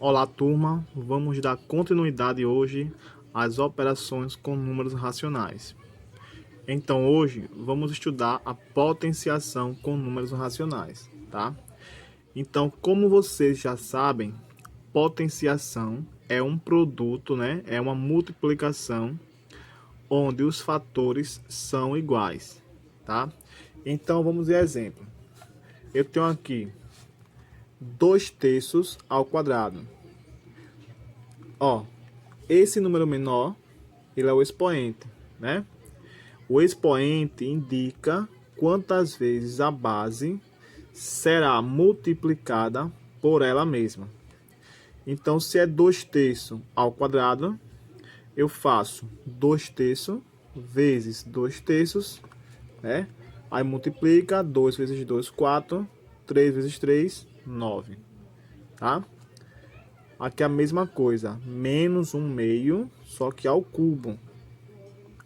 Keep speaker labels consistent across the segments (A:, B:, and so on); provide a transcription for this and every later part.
A: Olá, turma. Vamos dar continuidade hoje às operações com números racionais. Então, hoje vamos estudar a potenciação com números racionais, tá? Então, como vocês já sabem, potenciação é um produto, né? É uma multiplicação onde os fatores são iguais, tá? Então, vamos ver exemplo. Eu tenho aqui 2/3 ao quadrado. Ó, esse número menor, ele é o expoente, né? O expoente indica quantas vezes a base será multiplicada por ela mesma. Então, se é 2/3 ao quadrado, eu faço 2/3 vezes 2/3, né? Aí multiplica 2 vezes 2, 4, 3 vezes 3, 9, tá? Aqui é a mesma coisa, menos 1/2, só que ao cubo.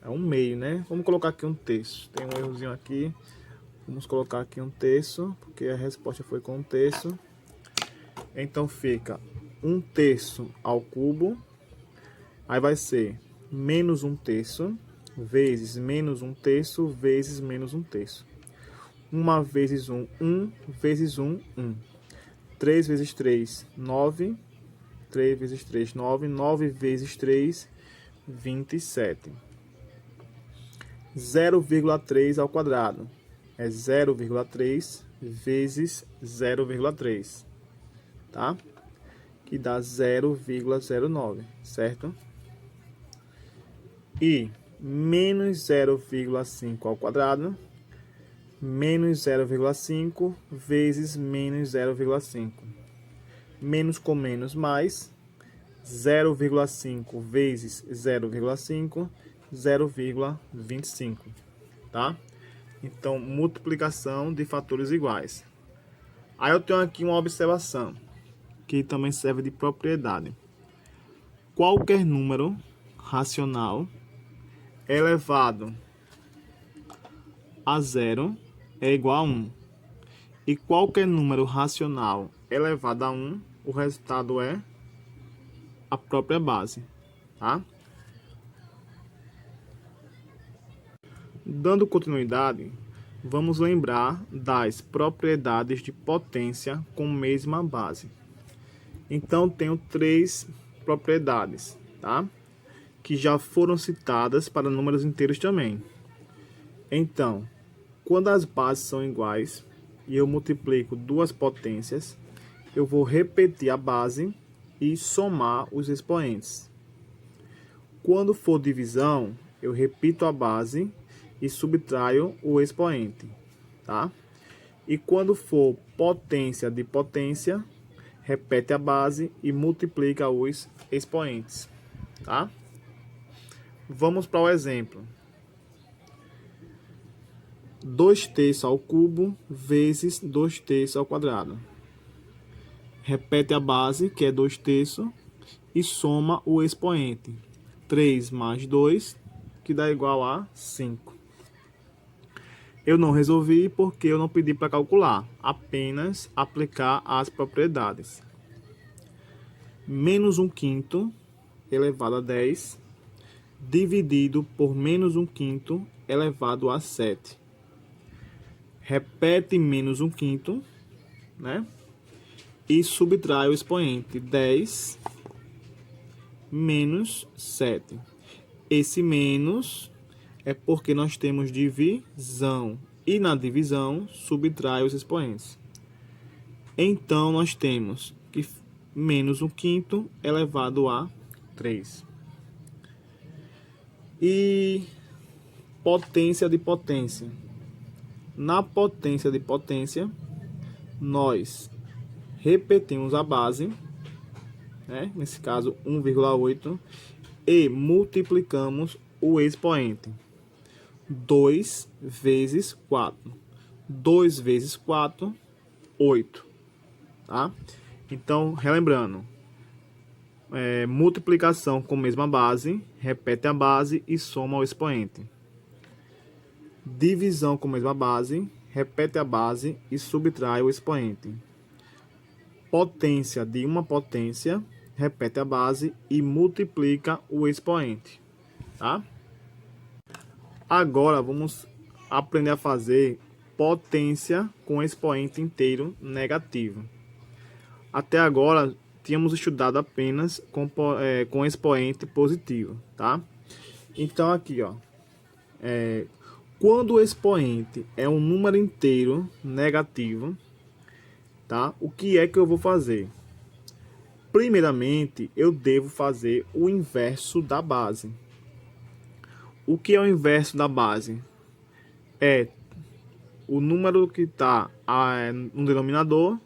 A: É 1/2, né? Vamos colocar aqui 1/3. Tem um errozinho aqui. Vamos colocar aqui 1/3, porque a resposta foi com 1/3. Então fica 1/3 ao cubo. Aí vai ser menos 1/3 vezes menos 1/3 vezes menos 1/3. 1 vezes 1, 1 vezes 1, 1. 3 vezes 3, 9. 3 vezes 3, 9. 9 vezes 3, 27. 0,3 ao quadrado é 0,3 vezes 0,3, tá? Que dá 0,09, certo? E menos 0,5 ao quadrado, menos 0,5 vezes menos 0,5. Menos com menos mais, 0,5 vezes 0,5, 0,25, tá? Então, multiplicação de fatores iguais. Aí eu tenho aqui uma observação, que também serve de propriedade. Qualquer número racional elevado a zero é igual a 1. E qualquer número racional elevado a 1, o resultado é a própria base, tá? Dando continuidade, vamos lembrar das propriedades de potência com mesma base. Então, tenho 3 propriedades, tá? Que já foram citadas para números inteiros também. Então, quando as bases são iguais e eu multiplico duas potências, eu vou repetir a base e somar os expoentes. Quando for divisão, eu repito a base e subtraio o expoente, tá? E quando for potência de potência, repete a base e multiplica os expoentes, tá? Vamos para o exemplo. 2/3 ao cubo vezes 2/3 ao quadrado. Repete a base, que é 2/3, e soma o expoente. 3 mais 2, que dá igual a 5. Eu não resolvi porque eu não pedi para calcular, apenas aplicar as propriedades. Menos 1/5 elevado a 10, dividido por menos 1/5 elevado a 7. Repete menos 1/5, né? E subtrai o expoente 10 menos 7. Esse menos é porque nós temos divisão. E na divisão, subtrai os expoentes. Então, nós temos que menos 1/5 elevado a 3. E potência de potência. Na potência de potência, nós repetimos a base, né? Nesse caso 1,8, e multiplicamos o expoente. 2 vezes 4. 2 vezes 4, 8. Tá? Então, relembrando, multiplicação com mesma base, repete a base e soma o expoente. Divisão com mesma base, repete a base e subtrai o expoente. potência de uma potência, repete a base e multiplica o expoente, tá? Agora vamos aprender a fazer potência com expoente inteiro negativo. Até agora tínhamos estudado apenas com expoente positivo, tá? Então aqui, ó, quando o expoente é um número inteiro negativo, tá? O que é que eu vou fazer? Primeiramente, eu devo fazer o inverso da base. O que é o inverso da base? É o número que está no denominador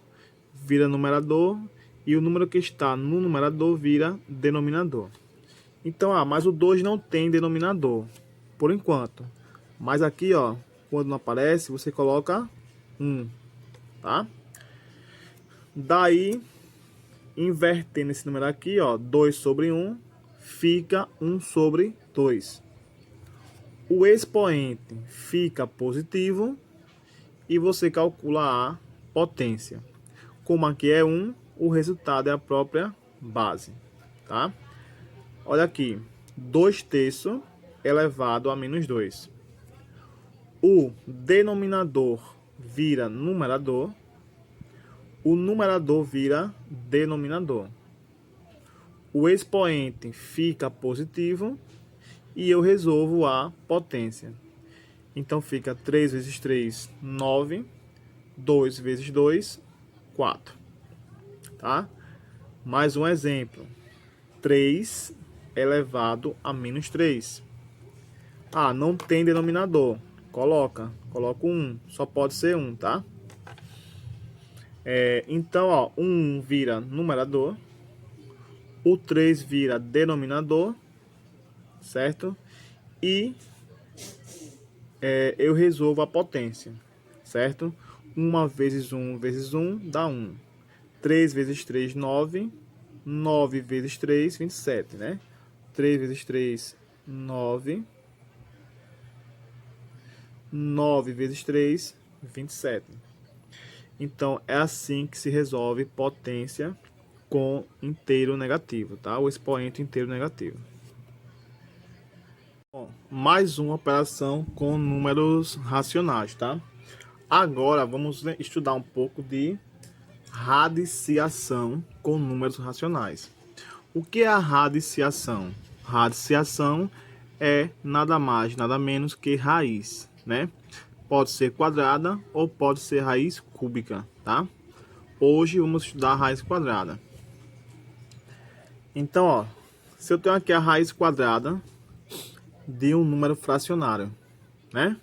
A: vira numerador e o número que está no numerador vira denominador. Então, mas o 2 não tem denominador, por enquanto. Mas aqui, ó, quando não aparece, você coloca 1, tá? Daí, invertendo esse número aqui, ó, 2 sobre 1, fica 1 sobre 2. O expoente fica positivo e você calcula a potência. Como aqui é 1, o resultado é a própria base, tá? Olha aqui, 2/3 elevado a menos 2. O denominador vira numerador, o numerador vira denominador. O expoente fica positivo e eu resolvo a potência. Então fica 3 vezes 3, 9. 2 vezes 2, 4. Tá? Mais um exemplo. 3 elevado a menos 3. Não tem denominador. Coloco 1. Só pode ser 1, tá? Então, ó, 1 vira numerador. O 3 vira denominador. Certo? E eu resolvo a potência. Certo? 1 vezes 1 vezes 1 dá 1. 3 vezes 3, 9. 9 vezes 3, 27, né? 3 vezes 3, 9. 9 vezes 3, 27. Então, é assim que se resolve potência com inteiro negativo, tá? O expoente inteiro negativo. Bom, mais uma operação com números racionais, tá? Agora, vamos estudar um pouco de radiciação com números racionais. O que é a radiciação? Radiciação é nada mais, nada menos que raiz, né? Pode ser quadrada ou pode ser raiz cúbica, tá? Hoje vamos estudar a raiz quadrada. Então, ó, se eu tenho aqui a raiz quadrada de um número fracionário, né?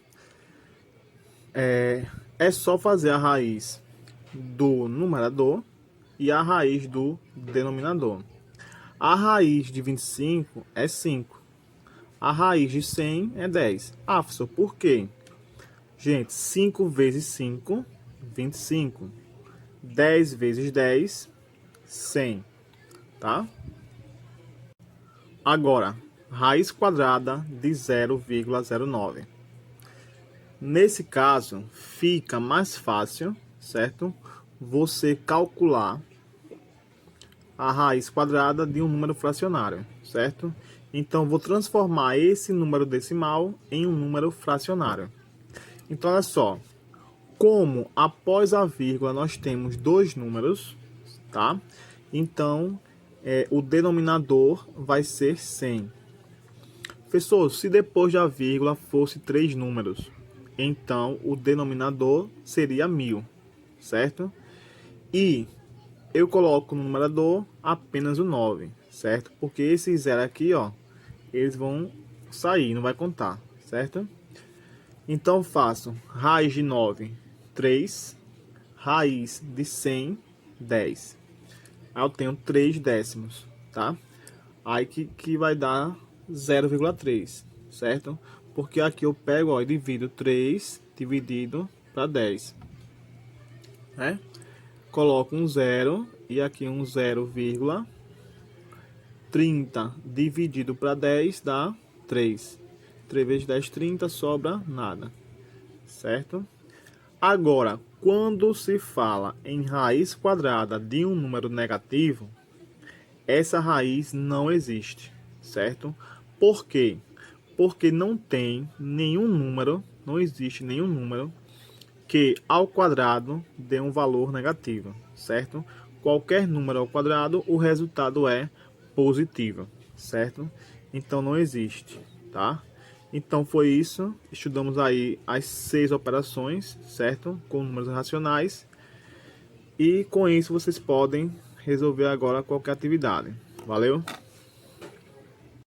A: É só fazer a raiz do numerador e a raiz do denominador. A raiz de 25 é 5. A raiz de 100 é 10. Professor, por quê? Gente, 5 vezes 5, 25. 10 vezes 10, 100. Tá? Agora, raiz quadrada de 0,09. Nesse caso, fica mais fácil, certo? Você calcular a raiz quadrada de um número fracionário, certo? Então, vou transformar esse número decimal em um número fracionário. Então, olha só. Como após a vírgula nós temos dois números, tá? Então, o denominador vai ser 100. Professor, se depois da vírgula fosse 3 números, então o denominador seria 1000, certo? E eu coloco no numerador apenas o 9, certo? Porque esse zero aqui, ó, eles vão sair, não vai contar, certo? Então faço raiz de 9, 3, raiz de 100, 10. Aí eu tenho 3 décimos, tá? Aí que vai dar 0,3, certo? Porque aqui eu pego, ó, e divido 3 dividido para 10, né? Coloco um 0 e aqui um 0,30 dividido para 10 dá 3. 3 vezes 10, 30, sobra nada, certo? Agora, quando se fala em raiz quadrada de um número negativo, essa raiz não existe, certo? Por quê? Porque não tem nenhum número, não existe nenhum número que ao quadrado dê um valor negativo, certo? Qualquer número ao quadrado, o resultado é positivo, certo? Então não existe, tá? Então foi isso, estudamos aí as 6 operações, certo? Com números racionais. E com isso vocês podem resolver agora qualquer atividade. Valeu?